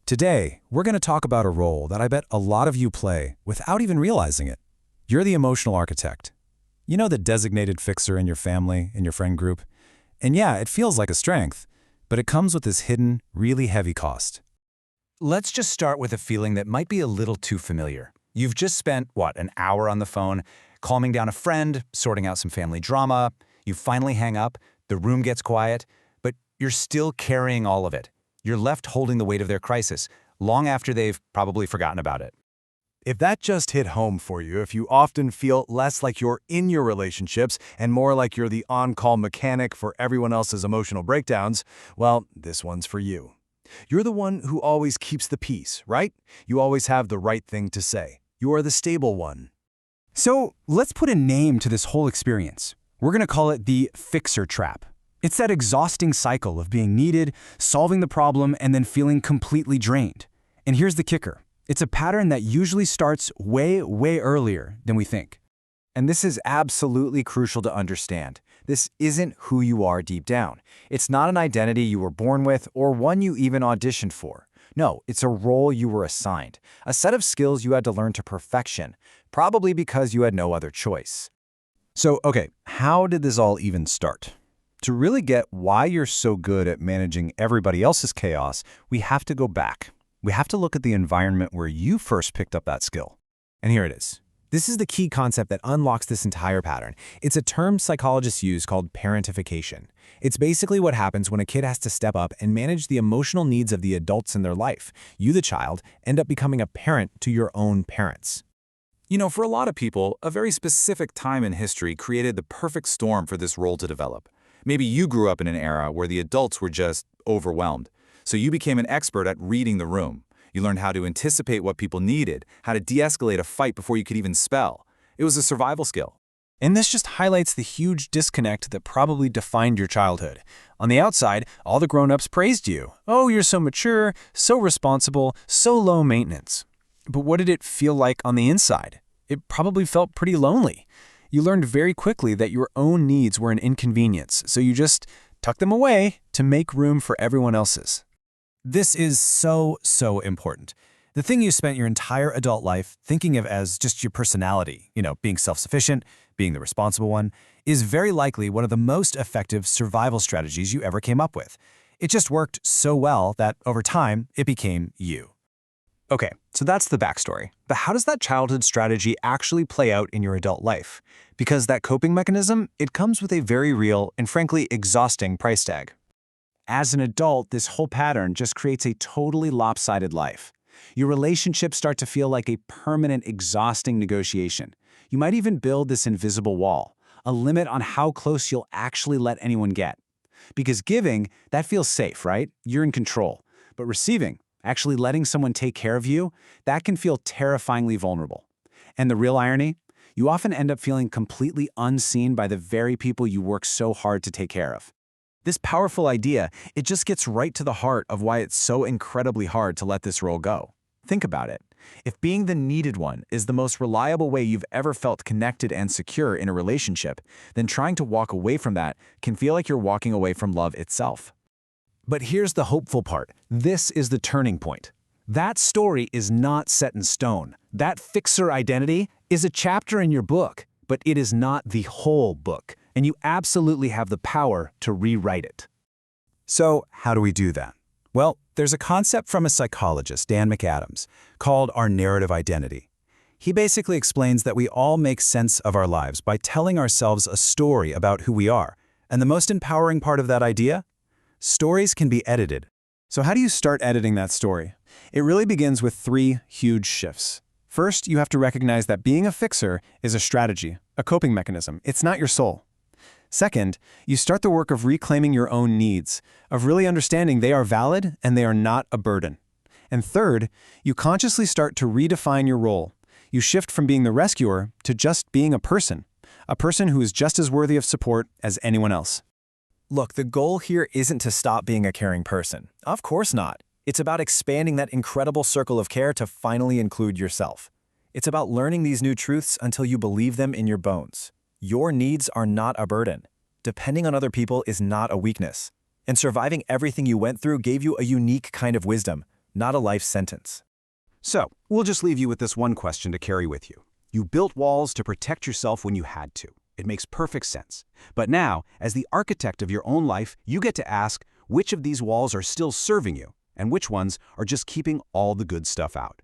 Today, we're going to talk about a role that I bet a lot of you play without even realizing it. You're the emotional architect. You know, the designated fixer in your family, in your friend group. And yeah, it feels like a strength, but it comes with this hidden, really heavy cost. Let's just start with a feeling that might be a little too familiar. You've just spent, an hour on the phone, calming down a friend, sorting out some family drama. You finally hang up, the room gets quiet, but you're still carrying all of it. You're left holding the weight of their crisis, long after they've probably forgotten about it. If that just hit home for you, if you often feel less like you're in your relationships and more like you're the on-call mechanic for everyone else's emotional breakdowns, well, this one's for you. You're the one who always keeps the peace, right? You always have the right thing to say. You are the stable one. So let's put a name to this whole experience. We're going to call it the fixer trap. It's that exhausting cycle of being needed, solving the problem, and then feeling completely drained. And here's the kicker. It's a pattern that usually starts way earlier than we think. And this is absolutely crucial to understand. This isn't who you are deep down. It's not an identity you were born with or one you even auditioned for. No, it's a role you were assigned, a set of skills you had to learn to perfection, probably because you had no other choice. So, okay, how did this all even start? To really get why you're so good at managing everybody else's chaos, we have to go back. We have to look at the environment where you first picked up that skill. And here it is. This is the key concept that unlocks this entire pattern. It's a term psychologists use called parentification. It's basically what happens when a kid has to step up and manage the emotional needs of the adults in their life. You, the child, end up becoming a parent to your own parents. You know, for a lot of people, a very specific time in history created the perfect storm for this role to develop. Maybe you grew up in an era where the adults were just overwhelmed. So you became an expert at reading the room. You learned how to anticipate what people needed, how to de-escalate a fight before you could even spell. It was a survival skill. And this just highlights the huge disconnect that probably defined your childhood. On the outside, all the grown-ups praised you. Oh, you're so mature, so responsible, so low maintenance. But what did it feel like on the inside? It probably felt pretty lonely. You learned very quickly that your own needs were an inconvenience, so you just tucked them away to make room for everyone else's. This is so important. The thing you spent your entire adult life thinking of as just your personality, being self-sufficient, being the responsible one, is very likely one of the most effective survival strategies you ever came up with. It just worked so well that over time, it became you. Okay, so that's the backstory. But how does that childhood strategy actually play out in your adult life? Because that coping mechanism, it comes with a very real and frankly exhausting price tag. As an adult, this whole pattern just creates a totally lopsided life. Your relationships start to feel like a permanent, exhausting negotiation. You might even build this invisible wall, a limit on how close you'll actually let anyone get. Because giving, that feels safe, right? You're in control. But receiving, actually letting someone take care of you, that can feel terrifyingly vulnerable. And the real irony? You often end up feeling completely unseen by the very people you work so hard to take care of. This powerful idea, it just gets right to the heart of why it's so incredibly hard to let this role go. Think about it. If being the needed one is the most reliable way you've ever felt connected and secure in a relationship, then trying to walk away from that can feel like you're walking away from love itself. But here's the hopeful part. This is the turning point. That story is not set in stone. That fixer identity is a chapter in your book, but it is not the whole book, and you absolutely have the power to rewrite it. So how do we do that? Well, there's a concept from a psychologist, Dan McAdams, called our narrative identity. He basically explains that we all make sense of our lives by telling ourselves a story about who we are. And the most empowering part of that idea? Stories can be edited. So how do you start editing that story? It really begins with 3 huge shifts. First, you have to recognize that being a fixer is a strategy, a coping mechanism. It's not your soul. Second, you start the work of reclaiming your own needs, of really understanding they are valid and they are not a burden. And third, you consciously start to redefine your role. You shift from being the rescuer to just being a person who is just as worthy of support as anyone else. Look, the goal here isn't to stop being a caring person. Of course not. It's about expanding that incredible circle of care to finally include yourself. It's about learning these new truths until you believe them in your bones. Your needs are not a burden. Depending on other people is not a weakness. And surviving everything you went through gave you a unique kind of wisdom, not a life sentence. So, we'll just leave you with this one question to carry with you. You built walls to protect yourself when you had to. It makes perfect sense. But now, as the architect of your own life, you get to ask which of these walls are still serving you and which ones are just keeping all the good stuff out.